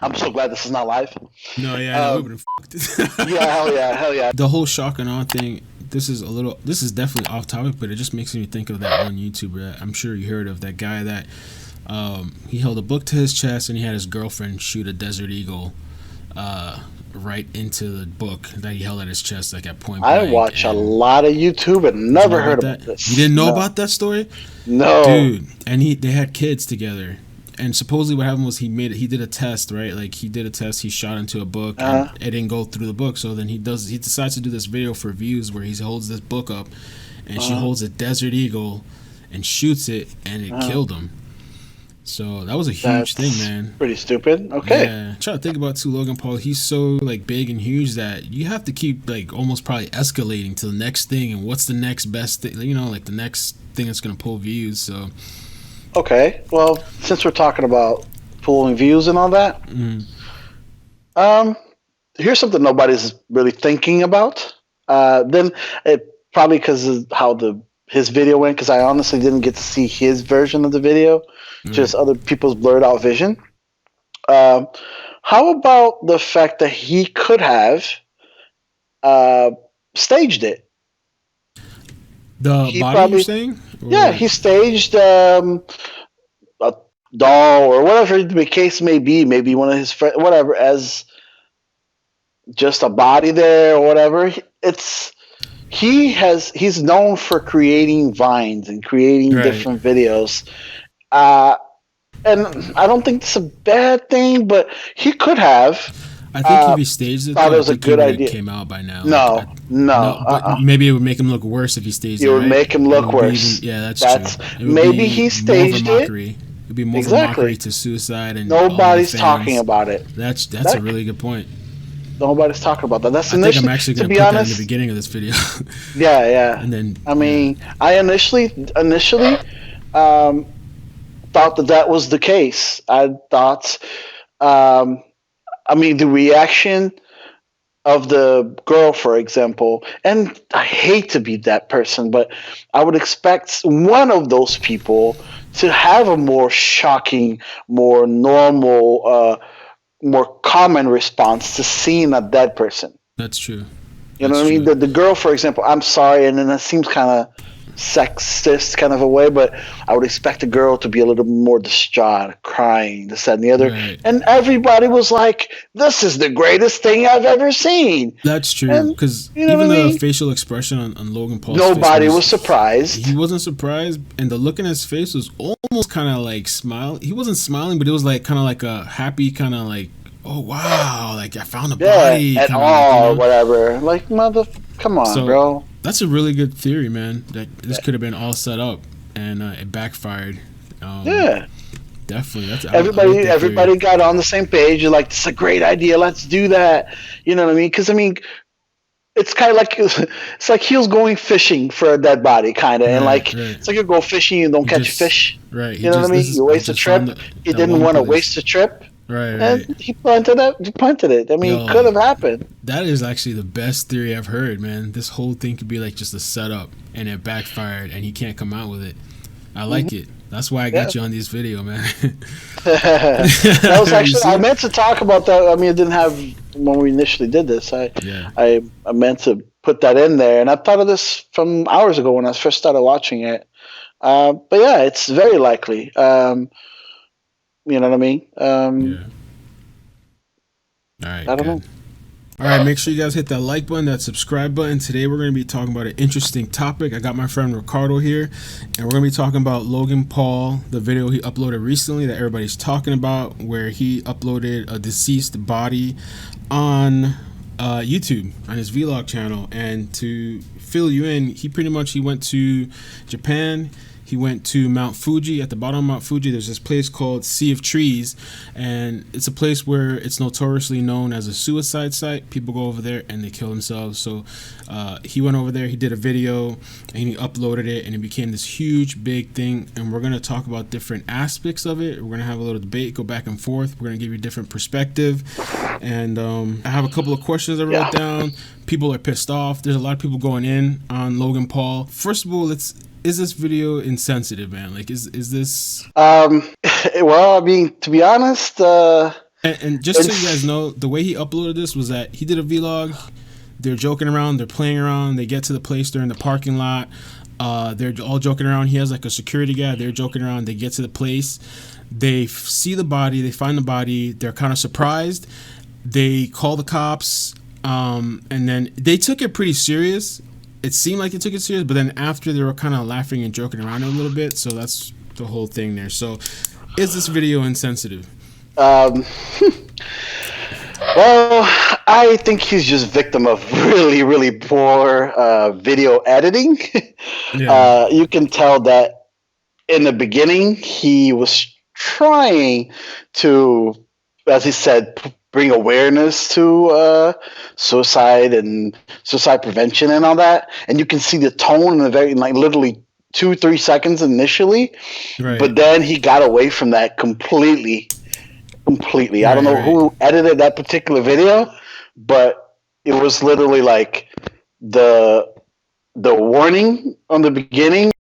I'm so glad this is not live. No, yeah, we would have fucked it. Yeah, hell yeah. The whole shock and awe thing. This is definitely off topic, but it just makes me think of that one YouTuber that I'm sure you heard of. That guy that he held a book to his chest and he had his girlfriend shoot a desert eagle right into the book that he held at his chest, like at point blank. I watch a lot of YouTube and never heard about this. You didn't know about that story? No, dude. And they had kids together. And supposedly what happened was he did a test, right? Like he did a test, he shot into a book and it didn't go through the book. So then he decides to do this video for views where he holds this book up and she holds a desert eagle and shoots it and it killed him. So that was a huge thing, man. Pretty stupid. Okay. Yeah. Try to think about too, Logan Paul. He's so like big and huge that you have to keep like almost probably escalating to the next thing and what's the next best thing, you know, like the next thing that's gonna pull views. So okay, well, since we're talking about pulling views and all that, here's something nobody's really thinking about. Then it probably because of how his video went, because I honestly didn't get to see his version of the video, just other people's blurred out vision. How about the fact that he could have staged it? The body you're saying? Yeah, he staged a doll or whatever the case may be, maybe one of his friends, whatever, as just a body there or whatever. He's known for creating vines and creating different videos. And I don't think it's a bad thing, but he could have. I think if he staged it, thought it was a good idea. Came out by now. No. But maybe it would make him look worse if he staged it. It would make him look worse. That's true. Maybe he staged it. It'd be more of a mockery to suicide, and nobody's talking about it. That's a really good point. Nobody's talking about that. That's I think I'm actually going to put that in the beginning of this video. Yeah. And then I mean, I initially thought that was the case. I thought. I mean, the reaction of the girl, for example, and I hate to be that person, but I would expect one of those people to have a more shocking, more normal, more common response to seeing a dead person. That's true. You know what I mean? The girl, for example, I'm sorry, and then that seems kind of sexist kind of a way, but I would expect a girl to be a little more distraught, crying, this, that, and the other. Right. And everybody was like, this is the greatest thing I've ever seen. That's true, because even the facial expression on Logan Paul's nobody was surprised. He wasn't surprised, and the look in his face was almost kind of like smile. He wasn't smiling, but it was like kind of like a happy kind of like, oh wow, like I found a body. At all, or whatever. Like, come on, bro. That's a really good theory, man. That this could have been all set up, and it backfired. Definitely. Everybody got on the same page. You're like, this is a great idea. Let's do that. You know what I mean? Because I mean, it's kind of like it's like he was going fishing for a dead body, kind of, and like it's like you go fishing, you don't catch fish. Right. You know what I mean? You waste a trip. He didn't want to waste a trip. Right. And he planted it. I mean, it could have happened. That is actually the best theory I've heard, man. This whole thing could be like just a setup, and it backfired, and he can't come out with it. I like it. That's why I got you on this video, man. That was actually I meant to talk about that. I mean, I didn't have when we initially did this. I meant to put that in there, and I thought of this from hours ago when I first started watching it. But yeah, it's very likely. You know what I mean? All right. I don't know. All right, make sure you guys hit that like button, that subscribe button. Today we're going to be talking about an interesting topic. I got my friend Ricardo here, and we're going to be talking about Logan Paul, the video he uploaded recently that everybody's talking about, where he uploaded a deceased body on YouTube, on his vlog channel. And to fill you in, he went to Japan. He went to Mount Fuji. At the bottom of Mount Fuji, there's this place called Sea of Trees, and it's a place where it's notoriously known as a suicide site. People go over there and they kill themselves. So he went over there, he did a video, and he uploaded it, and it became this huge, big thing. And we're going to talk about different aspects of it. We're going to have a little debate, go back and forth. We're going to give you a different perspective. And I have a couple of questions I wrote down. People are pissed off. There's a lot of people going in on Logan Paul. First of all, is this video insensitive, man? Like, is this? Well, I mean, to be honest, And just so you guys know, the way he uploaded this was that he did a vlog. They're joking around, they're playing around. They get to the place, they're in the parking lot. They're all joking around. He has like a security guy. They're joking around. They get to the place. They see the body. They find the body. They're kind of surprised. They call the cops. And then they took it pretty serious. It seemed like they took it serious, but then after they were kind of laughing and joking around a little bit. So that's the whole thing there. So is this video insensitive? Um, well, I think he's just victim of really, really poor video editing. Yeah. You can tell that in the beginning he was trying to, as he said, bring awareness to suicide and suicide prevention and all that. And you can see the tone in the very, like, literally 2-3 seconds initially, Right. but then he got away from that completely. I don't know Right. who edited that particular video, but it was literally like the warning on the beginning.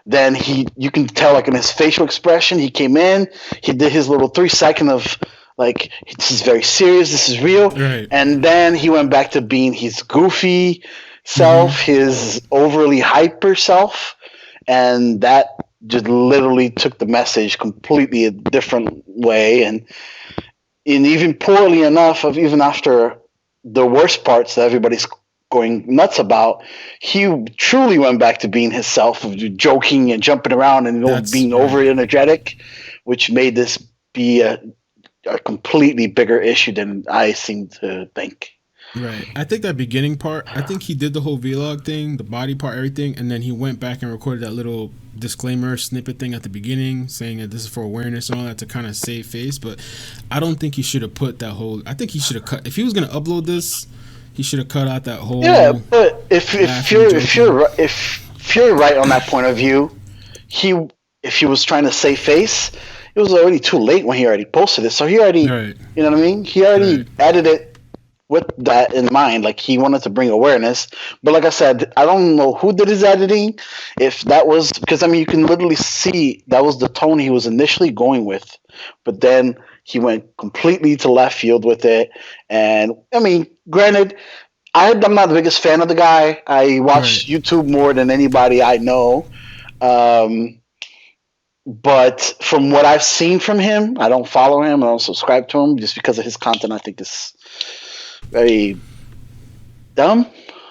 Then you can tell, like, in his facial expression, he came in, he did his little 3 second of like, this is very serious, this is real, Right. and then he went back to being his goofy self, his overly hyper self, and that just literally took the message completely a different way. And even poorly enough, of even after the worst parts that everybody's going nuts about, he truly went back to being himself, of joking and jumping around and being over energetic, which made this be a completely bigger issue than I seem to think. Right. I think that beginning part, I think he did the whole vlog thing, the body part, everything, and then he went back and recorded that little disclaimer snippet thing at the beginning saying that this is for awareness and all that to kind of save face. But I don't think he should have put that whole, I think he should have cut, if he was going to upload this, he should have cut out that whole. Yeah, but if you're right on that point of view, if he was trying to save face, it was already too late when he already posted it. So he already, Right. you know what I mean? He already edited it with that in mind. Like, he wanted to bring awareness. But like I said, I don't know who did his editing. If that was, because I mean, you can literally see that was the tone he was initially going with, but then he went completely to left field with it. And I mean, granted, I'm not the biggest fan of the guy. I watch YouTube more than anybody I know. But from what I've seen from him, I don't follow him. I don't subscribe to him just because of his content. I think is very dumb.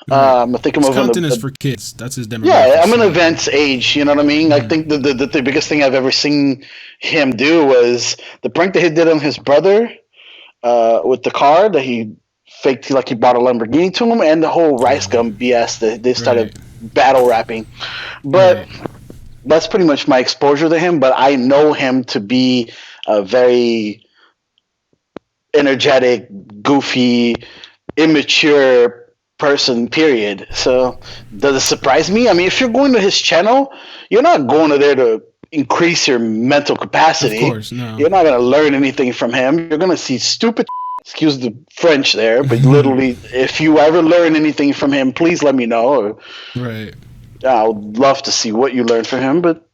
I think his content is for kids. That's his demographic. Yeah, I'm an events age. You know what I mean? I think the biggest thing I've ever seen him do was the prank that he did on his brother with the car that he faked, like he bought a Lamborghini to him, and the whole rice gum BS that they started battle rapping. But that's pretty much my exposure to him. But I know him to be a very energetic, goofy, immature person, period. So does it surprise me? I mean, if you're going to his channel, you're not going to there to increase your mental capacity. Of course, no. You're not going to learn anything from him. You're going to see stupid, excuse the French there, but literally, if you ever learn anything from him, please let me know. Right. I would love to see what you learned from him, but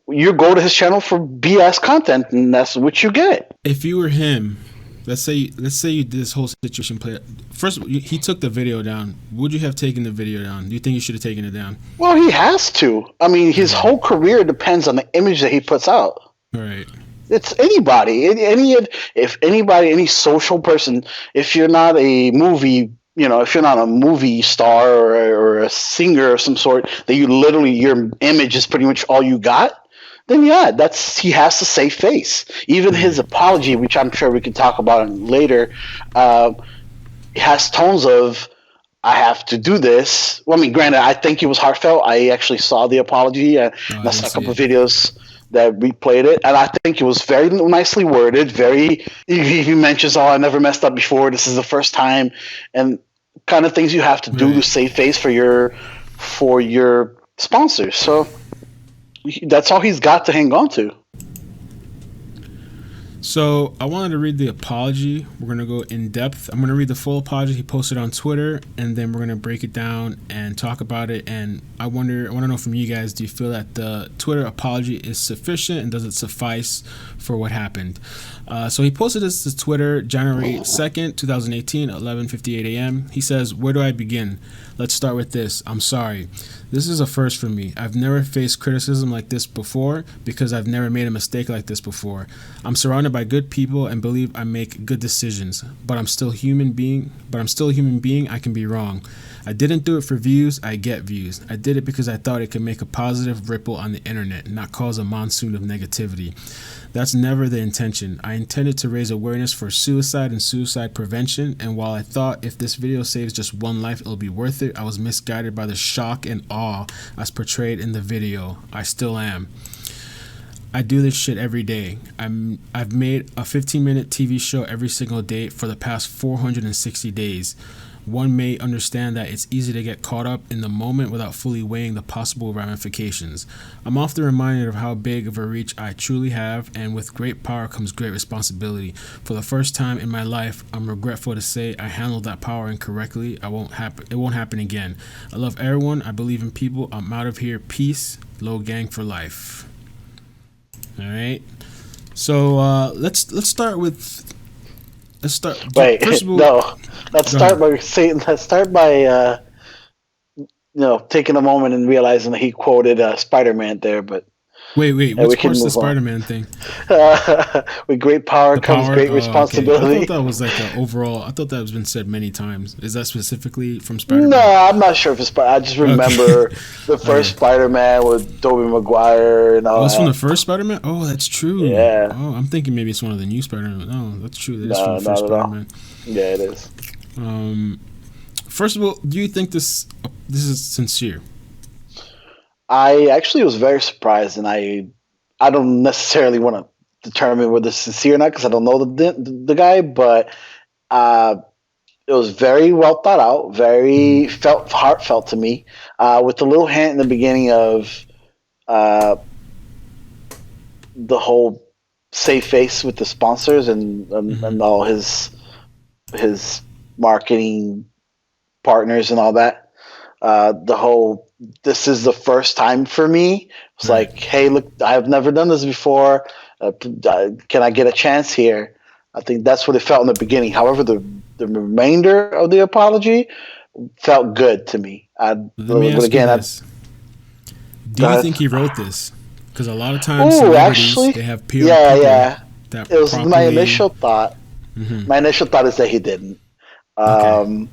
you go to his channel for BS content, and that's what you get. If you were him, let's say you did this whole situation play. First, he took the video down. Would you have taken the video down? Do you think you should have taken it down? Well, he has to. I mean, his whole career depends on the image that he puts out. Right. It's anybody, any social person. If you're not a movie, if you're not a movie star or a singer of some sort, that you literally, your image is pretty much all you got, then yeah, he has to save face. Even his apology, which I'm sure we can talk about later, has tones of, I have to do this. Well, I mean, granted, I think it was heartfelt. I actually saw the apology. I saw a couple of videos that replayed it, and I think it was very nicely worded. He mentions, "Oh, I never messed up before. This is the first time," and kind of things you have to do to save face for your sponsors. So that's all he's got to hang on to. So I wanted to read the apology. We're gonna go in depth. I'm gonna read the full apology he posted on Twitter, and then we're gonna break it down and talk about it. And I want to know from you guys: do you feel that the Twitter apology is sufficient, and does it suffice for what happened? So he posted this to Twitter January 2nd, 2018, 11:58 a.m. He says, "Where do I begin? Let's start with this. I'm sorry. This is a first for me. I've never faced criticism like this before because I've never made a mistake like this before. I'm surrounded by good people and believe I make good decisions, but I'm still a human being. I can be wrong. I didn't do it for views. I get views. I did it because I thought it could make a positive ripple on the internet, not cause a monsoon of negativity. That's never the intention. I intended to raise awareness for suicide and suicide prevention, and while I thought if this video saves just one life, it'll be worth it, I was misguided by the shock and awe as portrayed in the video. I still am. I do this shit every day. I've made a 15-minute TV show every single day for the past 460 days. One may understand that it's easy to get caught up in the moment without fully weighing the possible ramifications. I'm often reminded of how big of a reach I truly have, and with great power comes great responsibility. For the first time in my life, I'm regretful to say I handled that power incorrectly. It won't happen again. I love everyone. I believe in people. I'm out of here. Peace. Low gang for life." All right. So let's start with. Let's start. Wait, First of all, no. Let's go start ahead. by saying. Let's start by taking a moment and realizing that he quoted Spider-Man there. But Wait. we Which can part's the move on. Spider-Man thing? With great power The comes power? great Oh, okay. I thought responsibility. that was like an overall. I thought that has been said many times. Is that specifically from No, Spider-Man? I'm not sure if it's. I just Okay. remember the Okay. first Spider-Man with Tobey Maguire and Oh, all it's from that. the first Spider-Man? Oh, that's true. Yeah, Oh, I'm thinking maybe it's one of the new Spider-Man. No, that's true. It is from no, the first not at all. Spider-Man. Yeah, it is. Um, First of all, do you think this is sincere? I actually was very surprised, and I don't necessarily want to determine whether it's sincere or not because I don't know the guy, but uh, it was very well thought out, Hmm. very felt heartfelt to me, with a little hint in the beginning of uh, the whole save face with the sponsors and Hmm. all his marketing partners and all that. The whole this is the first time for me. It's Right. like, hey, look, I've never done this before. Can I get a chance here? I think that's what it felt in the beginning. However, the remainder of the apology felt good to me. Let me But ask you again, this: do go you ahead. think he wrote this? Because a lot of times Oh, celebrities actually, they have PR yeah, people yeah. that It was my properly. initial thought. Hmm. My initial thought is that he didn't. Okay. Um,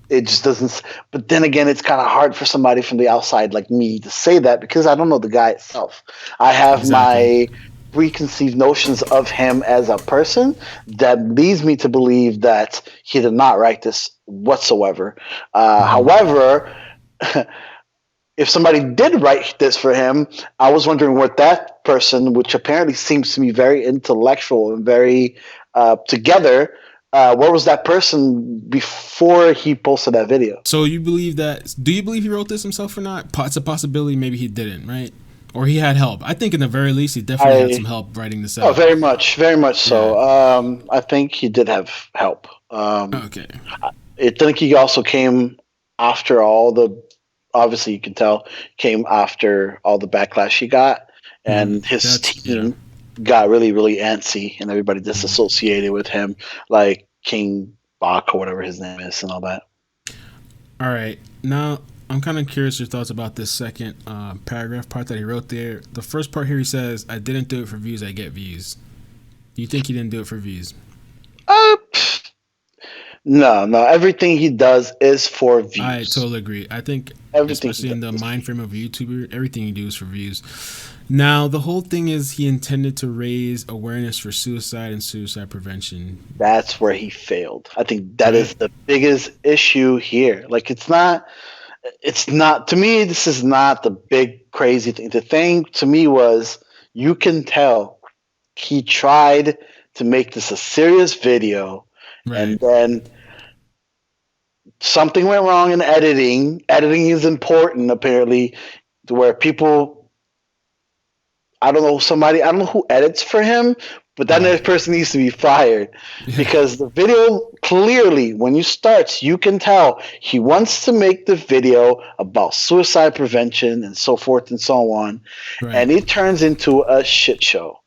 it just doesn't. But then again, it's kind of hard for somebody from the outside like me to say that because I don't know the guy itself. I have Exactly. my preconceived notions of him as a person that leads me to believe that he did not write this whatsoever. Hmm. However, if somebody did write this for him, I was wondering what that person, which apparently seems to be very intellectual and very together, where was that person before he posted that video? So you believe that? Do you believe he wrote this himself or not? It's a possibility. Maybe he didn't, right? Or he had help. I think, in the very least, he definitely had some I help writing this Oh, out. very much Yeah. so. I think he did have help. Okay. I think he also came after all the. Obviously, you can tell came after all the backlash he got, and his That's yeah. team got really, really antsy, and everybody Mhm. disassociated with him, like King Bach or whatever his name is, and all that. All right. Now I'm kind of curious your thoughts about this second paragraph part that he wrote there. The first part here he says, "I didn't do it for views. I get views." Do you think he didn't do it for views? No, no. Everything he does is for I views. totally agree. I think, Everything he especially does in the is for mind views. frame of a YouTuber, everything you do is for views. Now, the whole thing is he intended to raise awareness for suicide and suicide prevention, That's where he failed. I think that is right? the biggest issue here. Like it's not to me this is not the big crazy thing. The thing to me was you can tell he tried to make this a serious video and Right. then something went wrong in editing. Editing is important apparently to where people I don't know who edits for him, but that person needs to be fired because the video clearly, when you start, you can tell he wants to make the video about suicide prevention and so forth and so on, Right. and it turns into a shit show.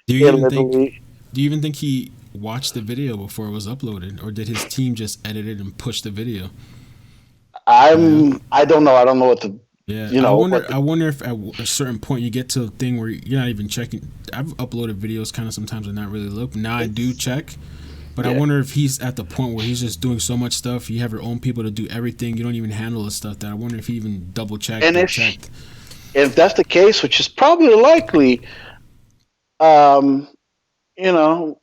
Do you It even think? literally. Do you even think he watched the video before it was uploaded, or did his team just edit it and push the video? You know? I don't know. I don't know what the. Yeah, You I know wonder. what I the. wonder if at a certain point you get to a thing where you're not even checking. I've uploaded videos kind of sometimes and not really look. Now I do check, but I Yeah. wonder if he's at the point where he's just doing so much stuff. You have your own people to do everything. You don't even handle the stuff. That I wonder if he even double checked And or checked. if that's the case, which is probably likely, um, you know,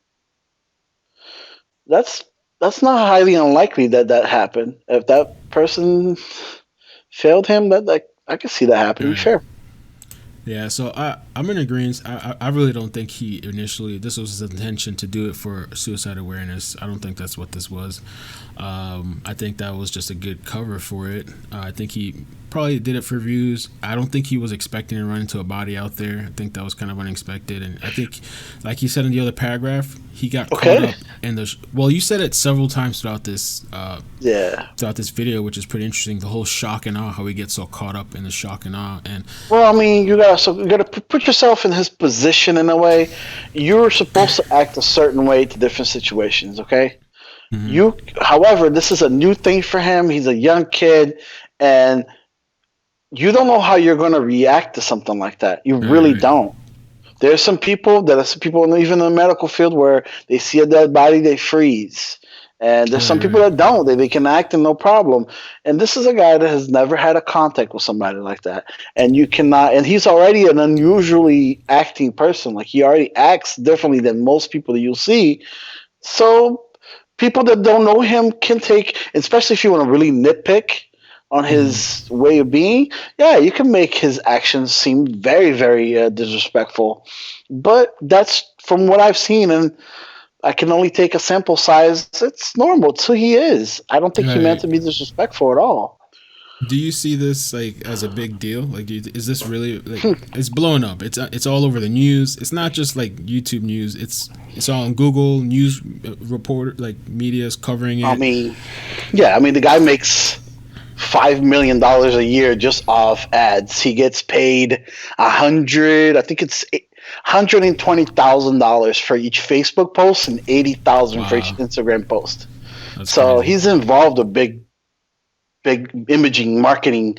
that's that's not highly unlikely that that happened. If that person failed him, that I can see that happening. Right. Sure. Yeah, so I'm in agreement. I really don't think he initially this was his intention to do it for suicide awareness. I don't think that's what this was. I think that was just a good cover for it. I think he probably did it for views. I don't think he was expecting to run into a body out there. I think that was kind of unexpected, and I think, like he said in the other paragraph, he got caught Okay. up in the. Well, you said it several times throughout this Yeah. video, which is pretty interesting. The whole shock and awe, how he gets so caught up in the shock and awe, and Well, I mean, you gotta put yourself in his position in a way. You're supposed to act a certain way to different situations. Okay. mhm, However, this is a new thing for him. He's a young kid, and you don't know how you're going to react to something like that. You right, really right, don't. There's some people that are some people even in the medical field where they see a dead body, they freeze. And there's some right, people right. that don't. They can act and no problem. And this is a guy that has never had a contact with somebody like that. And you cannot, and he's already an unusually acting person. Like he already acts differently than most people that you'll see. So people that don't know him can take, especially if you want to really nitpick on Mhm. his way of being, yeah, you can make his actions seem very, very disrespectful. But that's from what I've seen, and I can only take a sample size. It's normal. It's who he is. I don't think he meant Right. to be disrespectful at all. Do you see this like as a big deal? Like, is this really like it's blowing up? It's all over the news. It's not just like YouTube news. It's all on Google news reporter like media's covering I it. mean, yeah, I mean, the guy makes $5 million a year just off ads. He gets paid I think it's $120,000 for each Facebook post and 80,000 for each Wow, Instagram post. that's So crazy. he's involved with big imaging marketing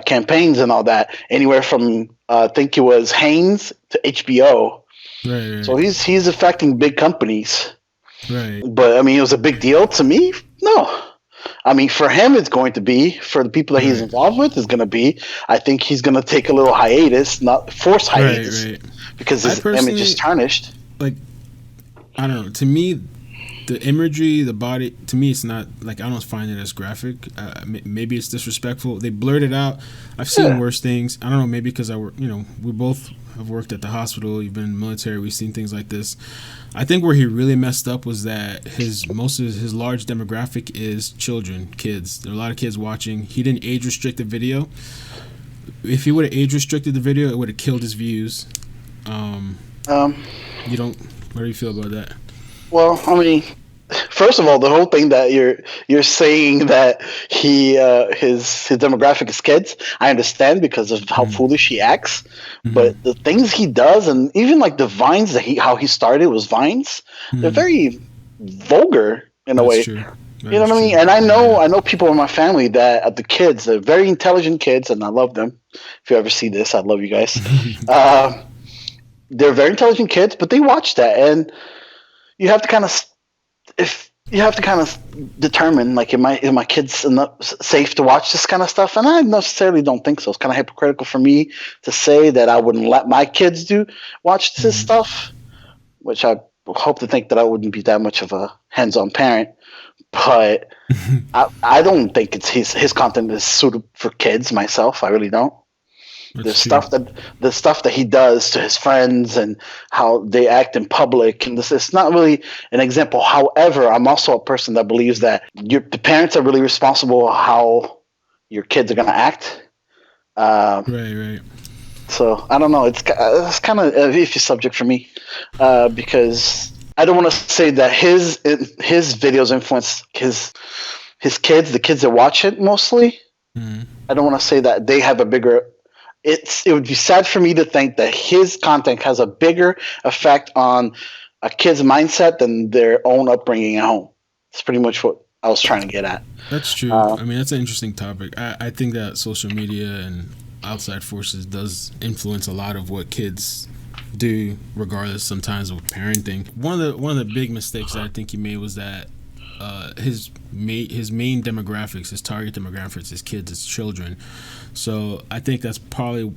campaigns and all that. Anywhere from I think it was Haynes to HBO. So Right, he's affecting big companies. right, But I mean, it was a big deal to me. No, I mean, for him, it's going to be. For the people that he's right, involved with, it's going to be. I think he's going to take a little hiatus, not forced right, hiatus, right. because I his image is personally tarnished. like. I don't know. To me, the imagery, the body, to me, it's not like I don't find it as graphic. Maybe it's disrespectful. They blurred it out. I've seen Yeah. worse things. I don't know. Maybe because I work, we both have worked at the hospital. You've been in the military. We've seen things like this. I think where he really messed up was that most of his large demographic is children, kids. There are a lot of kids watching. He didn't age restrict the video. If he would have age restricted the video, it would have killed his views. Um, Um, you don't. How do you feel about that? well, I mean, first of all, the whole thing that you're saying that his demographic is kids, I understand because of how Mm-hmm. foolish he acts. Mm-hmm. But the things he does, and even like the vines that how he started was vines, they're Mm-hmm. very vulgar in a That's way. true. That You know is what I mean? true. And Yeah. I know people in my family that the kids, they're very intelligent kids, and I love them. If you ever see this, I love you guys. Uh, they're very intelligent kids, but they watch that, and you have to kind of if you have to kind of determine like am my kids enough safe to watch this kind of stuff, and I necessarily don't think so. It's kind of hypocritical for me to say that I wouldn't let my kids watch this Mhm. stuff, which I hope to think that I wouldn't be that much of a hands-on parent. But I don't think it's his content is suited for kids myself. I really don't. That's true. The stuff that he does to his friends and how they act in public, and this it's not really an example. However, I'm also a person that believes that the parents are really responsible how your kids are going to act. Right, right. So I don't know. It's kind of a iffy subject for me, because I don't want to say that his videos influence his kids, the kids that watch it mostly. Mm. I don't want to say that they have a bigger. It would be sad for me to think that his content has a bigger effect on a kid's mindset than their own upbringing at home. It's pretty much what I was trying to get at. That's true. Uh, I mean, that's an interesting topic. I think that social media and outside forces does influence a lot of what kids do, regardless sometimes of parenting. One of the big mistakes that I think he made was that his main demographics, his target demographics, his kids, his children. So I think that's probably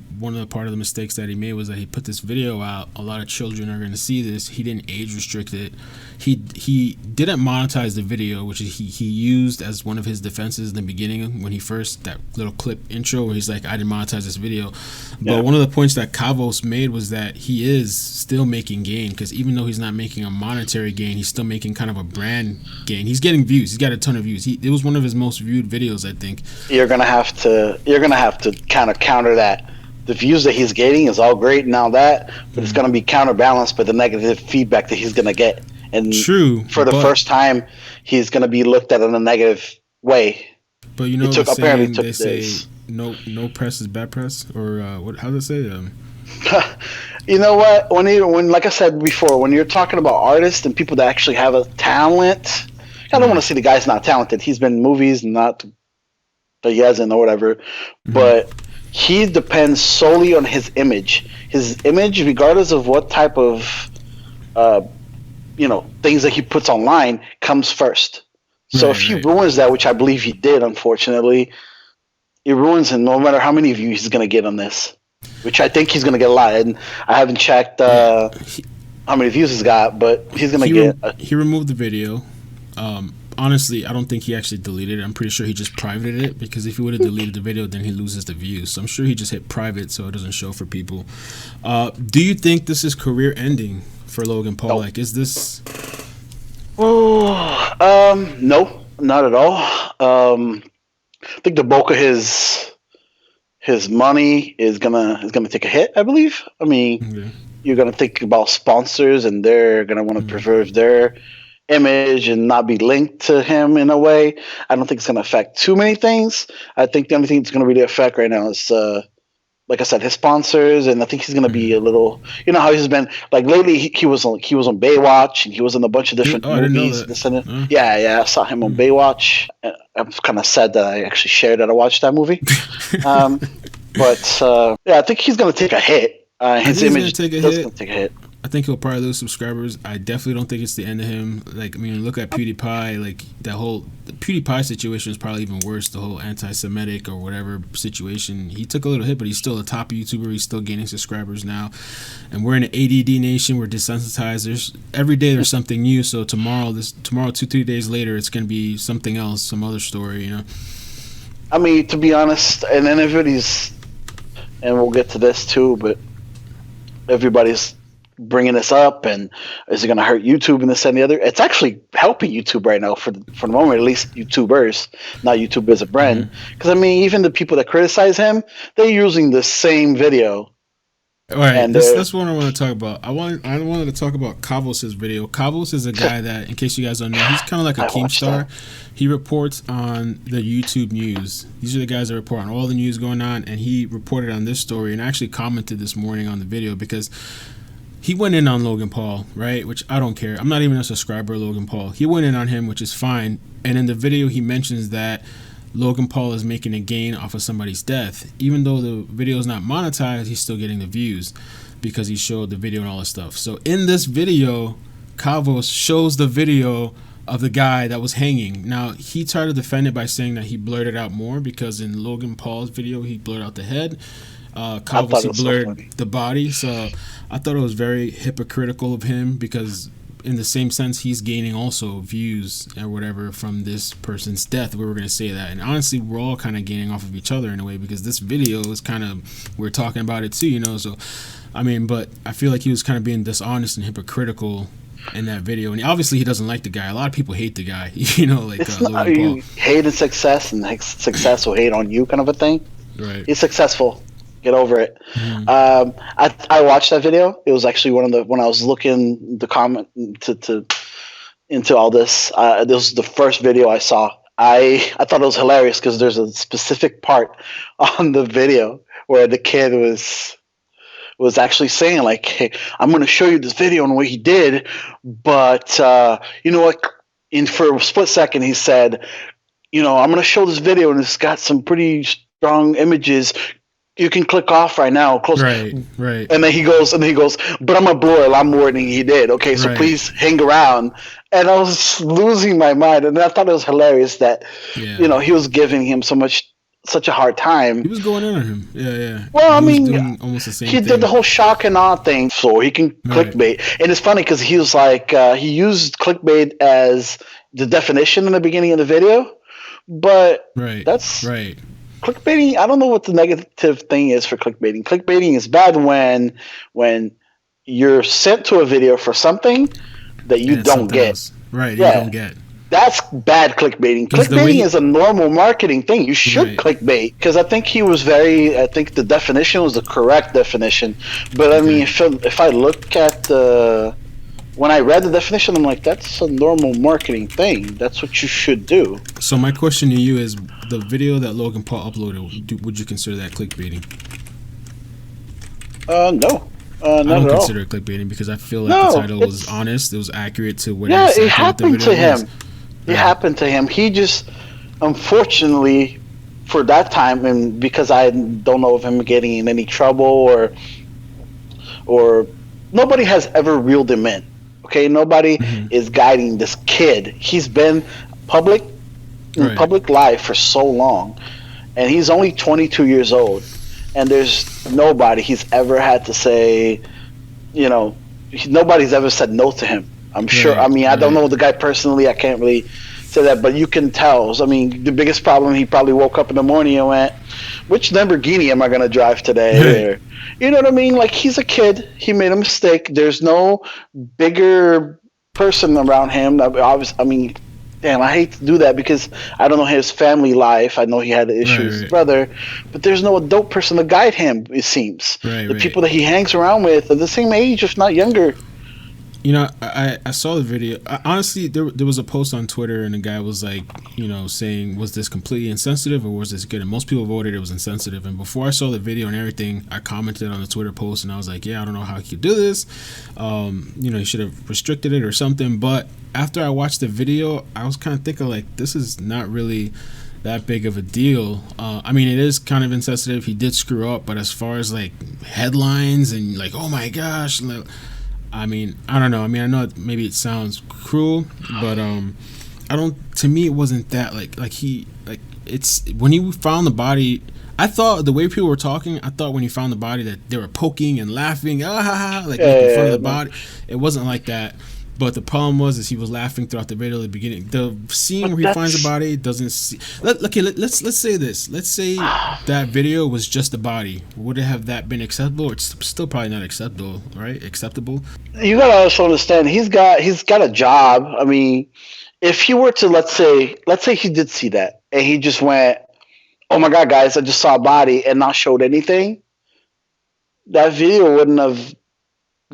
part of the mistakes that he made was that he put this video out. A lot of children are going to see this. He didn't age restrict it. He didn't monetize the video, which he used as one of his defenses in the beginning when he first, that little clip intro where he's like, I didn't monetize this video. But yeah. one of the points that Kavos made was that he is still making gain, because even though he's not making a monetary gain, he's still making kind of a brand gain. He's getting views. He's got a ton of views. It was one of his most viewed videos, I think. You're gonna have to kind of counter that. The views that he's getting is all great and all that, but it's gonna be counterbalanced by the negative feedback that he's gonna get. And true, for the first time, he's gonna be looked at in a negative way. But you know, apparently took they days. say no press is bad press, or what? How does it say? You know what? When like I said before, when you're talking about artists and people that actually have a talent, I don't want to say the guy's not talented. He's been in movies, not that he hasn't or whatever, but he depends solely on his image. His image, regardless of what type of things that he puts online, comes first. So if he ruins that, which I believe he did, unfortunately, it ruins him no matter how many views he's going to get on this, which I think he's going to get a lot. And I haven't checked how many views he's got, but he's going to get... He removed the video. Honestly, I don't think he actually deleted it. I'm pretty sure he just privated it, because if he would have deleted the video, then he loses the views. So I'm sure he just hit private so it doesn't show for people. Do you think this is career ending for Logan Paul? Nope. Like, is this... No, not at all. I think the bulk of his money is gonna take a hit, I believe. I mean, you're gonna think about sponsors, and they're gonna want to preserve their image and not be linked to him in a way. I don't think it's gonna affect too many things. I think the only thing it's gonna really affect right now is like I said, his sponsors, and I think he's gonna be a little. You know how he's been like lately. He was on Baywatch, and he was in a bunch of different movies. Yeah, I saw him on Baywatch. I'm kind of sad that I actually shared that I watched that movie. But I think he's gonna take a hit. His image is gonna take a hit. I think he'll probably lose subscribers. I definitely don't think it's the end of him. Like, I mean, look at PewDiePie. Like, the PewDiePie situation is probably even worse. The whole anti-Semitic or whatever situation. He took a little hit, but he's still a top YouTuber. He's still gaining subscribers now. And we're in an ADD nation. We're desensitized. Every day there's something new. So tomorrow, 2-3 days later, it's going to be something else, some other story, you know? I mean, to be honest, and then everybody's, and we'll get to this too, but everybody's bringing this up, and is it going to hurt YouTube and this and the other? It's actually helping YouTube right now for the moment, at least YouTubers, not YouTube as a brand. Because I mean, even the people that criticize him, they're using the same video. All right, that's what I want to talk about. I wanted to talk about Kavos' video. Kavos is a guy that, in case you guys don't know, he's kind of like a Keemstar. He reports on the YouTube news. These are the guys that report on all the news going on, and he reported on this story and actually commented this morning on the video because he went in on Logan Paul, right? Which I don't care. I'm not even a subscriber of Logan Paul. He went in on him, which is fine. And in the video, he mentions that Logan Paul is making a gain off of somebody's death. Even though the video is not monetized, he's still getting the views because he showed the video and all this stuff. So in this video, Kavos shows the video of the guy that was hanging. Now, he tried to defend it by saying that he blurred it out more because in Logan Paul's video, he blurred out the head. Kavos, he blurred the body. So I thought it was very hypocritical of him because in the same sense, he's gaining also views or whatever from this person's death. We were going to say that. And honestly, we're all kind of gaining off of each other in a way because this video is kind of, we're talking about it too, you know. So, I mean, but I feel like he was kind of being dishonest and hypocritical in that video. And obviously, he doesn't like the guy. A lot of people hate the guy, you know, like Logan Paul. Hated success and success will hate on you kind of a thing. Right. He's successful. Get over it. Mhm. I watched that video. It was actually one of the when I was looking the comment to into all this. This was the first video I saw. I thought it was hilarious because there's a specific part on the video where the kid was actually saying like, "Hey, I'm going to show you this video and what he did, but you know what?" And for a split second, he said, I'm going to show this video and it's got some pretty strong images. You can click off right now. Close. Right, right, And then he goes, but I'm gonna blow it a lot more than he did. Okay, so right. please hang around. And I was losing my mind, and I thought it was hilarious that, Yeah. he was giving him such a hard He time. was going in on him. Yeah, yeah. Well, I He was mean, doing almost the same he did the thing. whole shock and awe thing, so he can Right, clickbait. And it's funny because he was like, he used clickbait as the definition in the beginning of the video, but right, that's right. clickbaiting. I don't know what the negative thing is for clickbaiting. Clickbaiting is bad when you're sent to a video for something that you And it's don't something get. else. Right, you don't Yeah, get. that's bad clickbaiting. Because the way Clickbaiting he, is a normal marketing thing. You should right. clickbait because I think the definition was the correct definition. But I mean, Okay. if I look at when I read the definition, I'm like, that's a normal marketing thing. That's what you should do. So my question to you is, the video that Logan Paul uploaded, would you consider that clickbaiting? No, I not don't at all. consider it clickbaiting because I feel like the No, title was it's honest. It was accurate to what yeah, it exactly what the happened to video was. him. It Right. happened to him. He just, unfortunately, for that time, and because I don't know of him getting in any trouble or nobody has ever reeled him in. Okay, nobody Hmm. is guiding this kid. He's been public in Right. public life for so long, and he's only 22 years old. And there's nobody he's ever had to say, you know, nobody's ever said no to him. I'm sure. I Right. mean, I don't Right. know the guy personally. I can't really say that, but you can tell. I mean, the biggest problem, he probably woke up in the morning and went, "Which Lamborghini am I going to drive today?" Right. Or, you know what I mean? Like, he's a kid. He made a mistake. There's no bigger person around him. I mean, damn, I hate to do that because I don't know his family life. I know he had issues with his Right. brother, but there's no adult person to guide him, it seems. Right. The Right. people that he hangs around with are the same age, if not younger. I saw the video. Honestly, there was a post on Twitter, and the guy was like, saying, was this completely insensitive or was this good? And most people voted it was insensitive. And before I saw the video and everything, I commented on the Twitter post, and I was like, yeah, I don't know how he could do this. He should have restricted it or something. But after I watched the video, I was kind of thinking, like, this is not really that big of a deal. I mean, it is kind of insensitive. He did screw up, but as far as like headlines and like, oh my gosh, I mean, I don't know. I mean, I know maybe it sounds cruel, but I don't. To me, it wasn't that like it's when he found the body. I thought the way people were talking, I thought when he found the body that they were poking and laughing, like making fun of the No. body. It wasn't like that. But the problem was is he was laughing throughout the video at the beginning. The scene But where he finds the that's body doesn't see. Let's say this. Let's say that video was just the body. Would it have that been acceptable? Or it's still probably not acceptable, right? Acceptable. you gotta also understand he's got a job. I mean, if he were to let's say he did see that and he just went, "Oh my god, guys, I just saw a body," and not showed anything, that video wouldn't have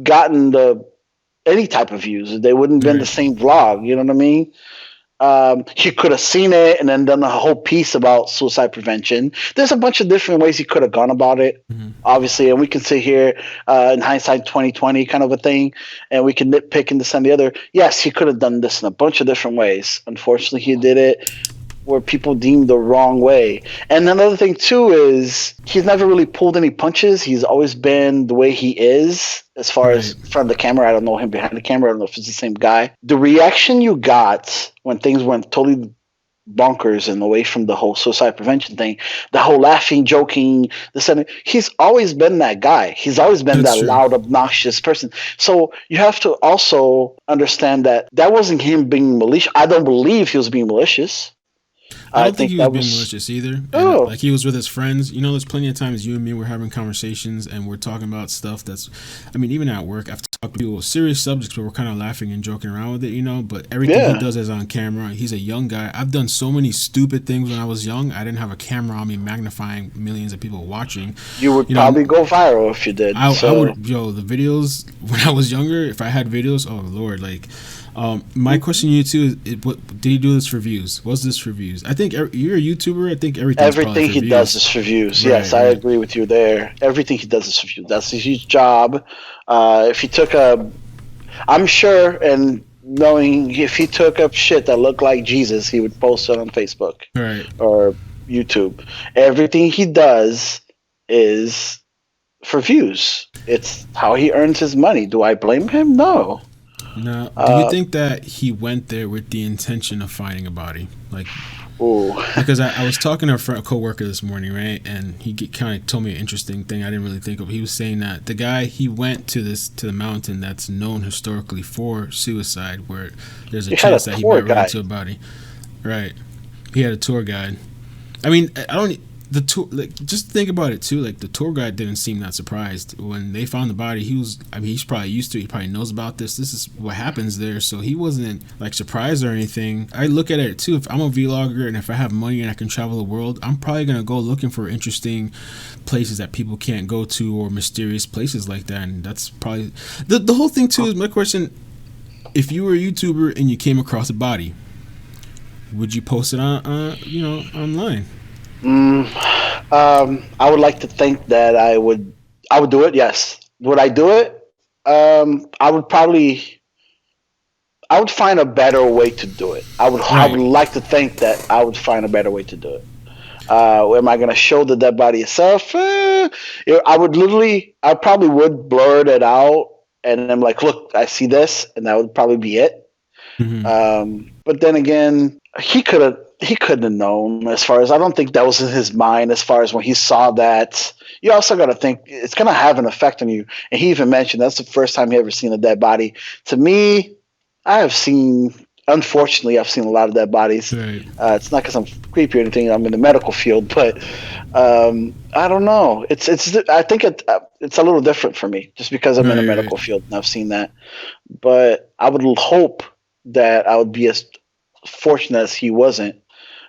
gotten the any type of views. They wouldn't have been the Right. same vlog. You know what I mean? He could have seen it and then done a whole piece about suicide prevention. There's a bunch of different ways he could have gone about it, Hmm. obviously, and we can sit here in hindsight 2020 kind of a thing, and we can nitpick and this and the other. Yes, he could have done this in a bunch of different ways. Unfortunately, he did it where people deemed the wrong way. And another thing too is he's never really pulled any punches. He's always been the way he is as far as Right. in front of the camera. I don't know him behind the camera. I don't know if it's the same guy. The reaction you got when things went totally bonkers and away from the whole suicide prevention thing, the whole laughing, joking, this and that, he's always been that guy. He's always been That's that true. loud, obnoxious person. So you have to also understand that that wasn't him being malicious. I don't believe he was being malicious. I I don't think think he was that being was malicious either. And oh like he was with his friends. You know, there's plenty of times you and me were having conversations and we're talking about stuff that's, I mean, even at work, I've talked to people with serious subjects, but we're kind of laughing and joking around with it, you know. But everything he yeah. does is on camera. He's a young guy. I've done so many stupid things when I was young. I didn't have a camera on me magnifying millions of people watching. You would You know, probably go viral if you did. I So would, yo, the videos when I was younger, if I had videos, oh Lord, like, my question to you too is, what did he do this for views? Was this for views? I think you're a YouTuber. I think everything's probably everything for he does views. is for views. Right, Yes, I right, agree with you there. Everything he does is for views. That's his job. If he took a, I'm sure, and knowing if he took up shit that looked like Jesus, he would post it on Facebook right. or YouTube. Everything he does is for views. It's how he earns his money. Do I blame him? No. Now, do you Uh, think that he went there with the intention of finding a body? Like, ooh. because I was talking to a coworker this morning, right? And he kind of told me an interesting thing I didn't really think of. He was saying that the guy he went to the mountain that's known historically for suicide, where there's a He had a chance that he tour might run guide. into a body. Right. He had a tour guide. I mean, I don't. The tour, like, just think about it too. Like, the tour guide didn't seem that surprised when they found the body. He was, I mean, he's probably used to it. He probably knows about this. This is what happens there. So he wasn't like surprised or anything. I look at it too. If I'm a vlogger and if I have money and I can travel the world, I'm probably gonna go looking for interesting places that people can't go to or mysterious places like that. And that's probably the whole thing too. Is my question: if you were a YouTuber and you came across a body, would you post it on, online? Mm, I would like to think that I would. I would do it. Yes. Would I do it? I would probably. I would find a better way to do it. I would Right. like to think that I would find a better way to do it. Am I going to show the dead body itself? I would literally. I probably would blur it out, and I'm like, look, I see this, and that would probably be it. Hmm. But then again, he couldn't have known. As far as I don't think that was in his mind. As far as when he saw that, you also got to think it's going to have an effect on you. And he even mentioned that's the first time he ever seen a dead body. To me, I have seen. Unfortunately, I've seen a lot of dead bodies. Right. It's not because I'm creepy or anything. I'm in the medical field, but I don't know. I think it's a little different for me just because I'm in the Right. Right. medical field and I've seen that. But I would hope that I would be as fortunate as he wasn't,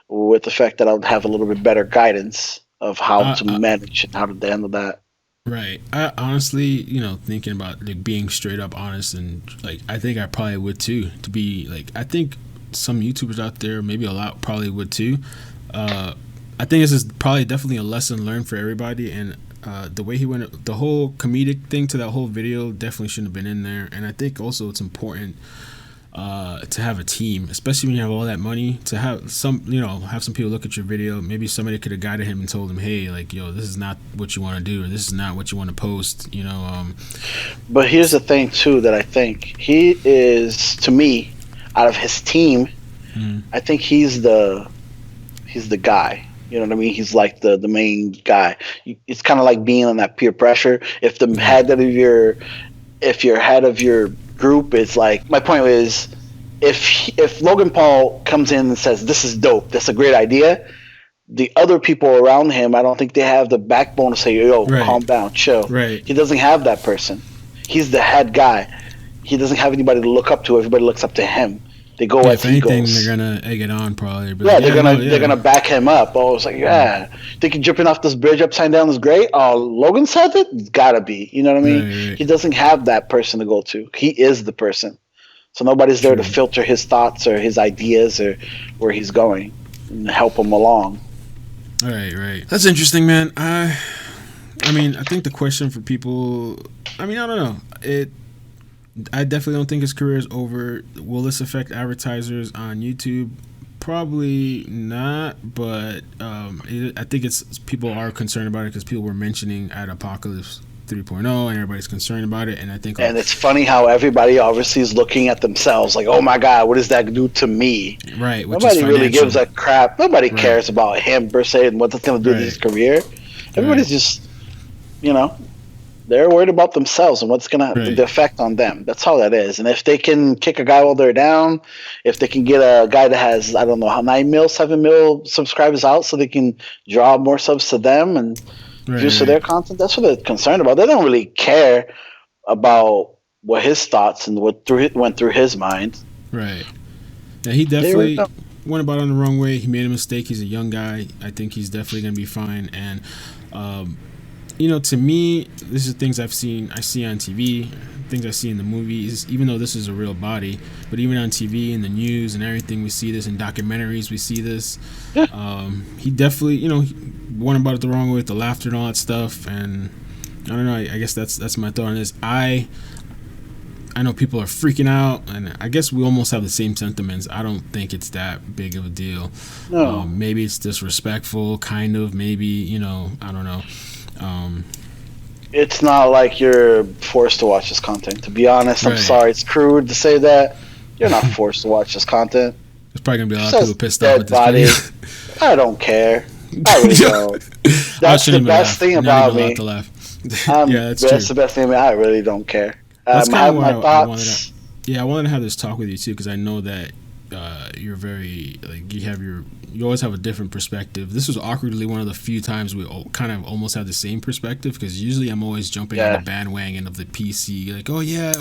with the fact that I would have a little bit better guidance of how I, to I, manage and how to handle that. right. I honestly, thinking about like being straight up honest and like I think I probably would too. To be like, I think some YouTubers out there, maybe a lot, probably would too. Uh, I think this is probably definitely a lesson learned for everybody. And the way he went, the whole comedic thing to that whole video definitely shouldn't have been in there. And I think also it's important to have a team, especially when you have all that money, to have have some people look at your video. Maybe somebody could have guided him and told him, hey, like, yo, this is not what you want to do, or this is not what you want to post. But here's the thing too that I think he is, to me, out of his team, Mm, I think he's the guy. You know what I mean? He's like the main guy. It's kind of like being on that peer pressure. right, If your head of your group is like, my point is, if Logan Paul comes in and says this is dope, that's a great idea, the other people around him, I don't think they have the backbone to say, yo, right, calm down, chill. right. He doesn't have that person. He's the head guy. He doesn't have anybody to look up to. Everybody looks up to him. They go Yeah, as if he anything, they're goes. gonna egg it on probably. Be Yeah, like, yeah, no, they're yeah, gonna back him up. Oh, it's like, mm, yeah, thinking jumping off this bridge upside down is great. Oh, Logan said it. It's gotta be. You know what I mean? right, right, He doesn't have that person to go to. He is the person. So nobody's there to true. filter his thoughts or his ideas or where he's going and help him along. Right, right. That's interesting, man. I mean, I think the question for people, I mean, I don't know. I definitely don't think his career is over. Will this affect advertisers on YouTube? Probably not, but I think it's people are concerned about it because people were mentioning at Apocalypse 3.0 and everybody's concerned about it. And I think, And it's funny how everybody obviously is looking at themselves like, oh my God, what does that do to me? right, which is Nobody really financial. gives a crap. Nobody Right, cares about him per se and what that's going to do to his right, career. right. Everybody's just, you know, They're worried about themselves and what's gonna Right. the effect on them. That's all that is. And if they can kick a guy while they're down, if they can get a guy that has, I don't know, how 9 mil, 7 mil subscribers out, so they can draw more subs to them and Right. views to Right. their content. That's what they're concerned about. They don't really care about what his thoughts and what went through his mind. Right. Yeah, he They really definitely don't. went about it in the wrong way. He made a mistake. He's a young guy. I think he's definitely going to be fine. And, to me, this is things I see on TV, things I see in the movies, even though this is a real body. But even on TV and the news and everything, we see this in documentaries. We see this. He definitely, he went about it the wrong way with the laughter and all that stuff. And I don't know. I guess that's my thought on this. I know people are freaking out, and I guess we almost have the same sentiments. I don't think it's that big of a deal. No. Maybe it's disrespectful, kind of. Maybe, I don't know. It's not like you're forced to watch this content. To be honest, I'm Right. sorry. It's crude to say that. You're not forced to watch this content. There's probably going to be a lot Says of people pissed dead off with this body. video. I don't care. I really don't. I That's shouldn't the even best laugh. thing Not about even allowed me. to laugh. Yeah, that's that's true. the best thing. I really don't care. That's I kind have of my why I wanted thoughts. to. Yeah, I wanted to have this talk with you too, because I know that you're very you always have a different perspective. This was awkwardly one of the few times we kind of almost had the same perspective, because usually I'm always jumping on the bandwagon of the PC, like, oh yeah,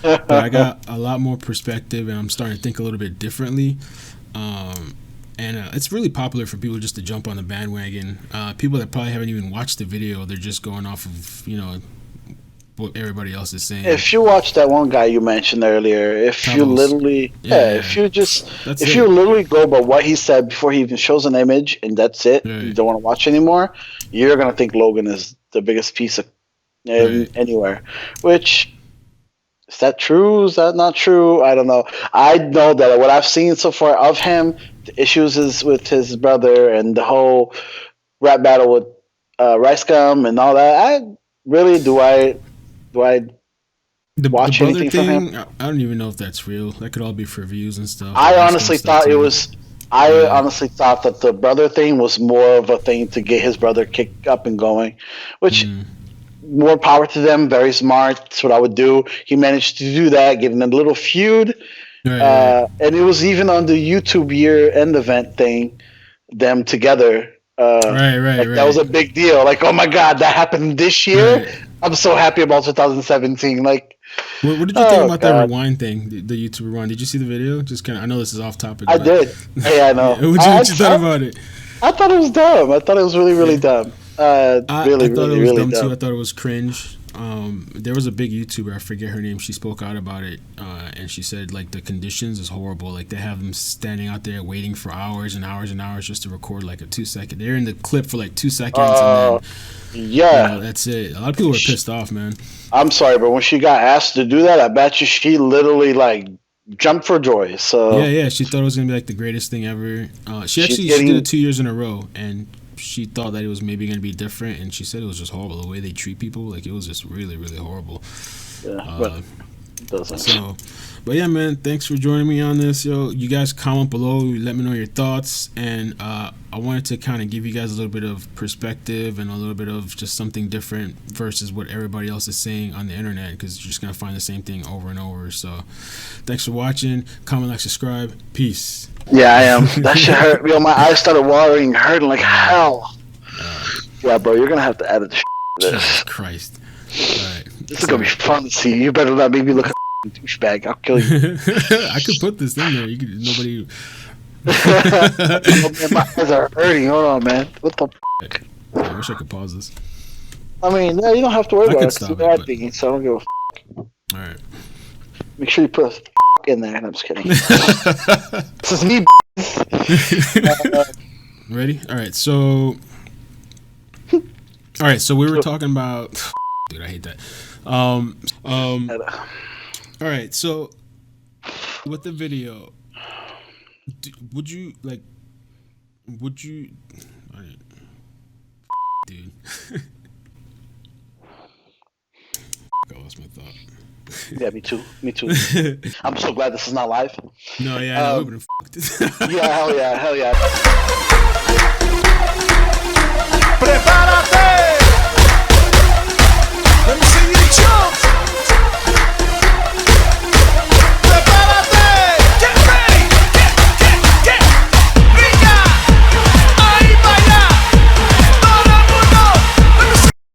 but I got a lot more perspective, and I'm starting to think a little bit differently. And it's really popular for people just to jump on the bandwagon. People that probably haven't even watched the video, they're just going off of what everybody else is saying. If you watch that one guy you mentioned earlier, if you Kavos. literally, if you literally go by what he said before he even shows an image, and that's it, Right. you don't want to watch anymore, you're gonna think Logan is the biggest piece of anywhere. Which, is that true? Is that not true? I don't know. I know that what I've seen so far of him, the issues is with his brother and the whole rap battle with Rice Gum and all that. I really do I watch the anything from him? I don't even know if that's real. That could all be for views and stuff. I Or honestly stuff thought too. it was. I honestly thought that the brother thing was more of a thing to get his brother kicked up and going, which more power to them. Very smart. That's what I would do. He managed to do that, getting a little feud, Right. and it was even on the YouTube year-end event thing, them together. Right. That was a big deal. Like, oh my god, that happened this year. Right. I'm so happy about 2017. Like, What did you think about that God. rewind thing? The YouTube rewind. Did you see the video? Just kind of. I know this is off topic. I but- did. Yeah, I know. What you thought about it? I thought it was dumb. I thought it was really, really dumb. I Really, thought really, it was really dumb dumb. too. I thought it was cringe. There was a big YouTuber, I forget her name. She spoke out about it, and she said like the conditions is horrible. Like they have them standing out there waiting for hours and hours and hours just to record like a 2-second. They're in the clip for like 2 seconds, and then Yeah. that's it. A lot of people were pissed off, man. I'm sorry, but when she got asked to do that, I bet you she literally like jumped for joy. So Yeah. She thought it was gonna be like the greatest thing ever. She She's she getting- did it 2 years in a row, and she thought that it was maybe gonna be different. And she said it was just horrible the way they treat people. Like it was just really, really horrible. but it doesn't. So, but yeah, man, thanks for joining me on this, yo. You guys comment below, let me know your thoughts, and I wanted to kind of give you guys a little bit of perspective and a little bit of just something different versus what everybody else is saying on the internet, because you're just gonna find the same thing over and over. So, thanks for watching. Comment, like, subscribe. Peace. Yeah, I am. That shit hurt. Yo, my eyes started watering, hurting like hell. Yeah, bro, you're gonna have to edit the shit to this. Jesus Christ. All right. This is gonna be fun to see. You better not make me look a douchebag. I'll kill you. I could put this in there. You could nobody. Oh, man, my eyes are hurting. Hold on, man. What the? I wish I could pause this. I mean, no, you don't have to worry I about could it. stop It's it, bad but- thing, so I don't give a. All right. Make sure you put a in there. And I'm just kidding. This is me. Ready? All right. So we were talking about. Dude, I hate that. All right. So with the video, would you like? Would you? All right. Dude. I lost my thought. Yeah, me too. Me too. I'm so glad this is not live. No, yeah, I would have been fucked. Yeah, hell yeah, hell yeah. Prepárate.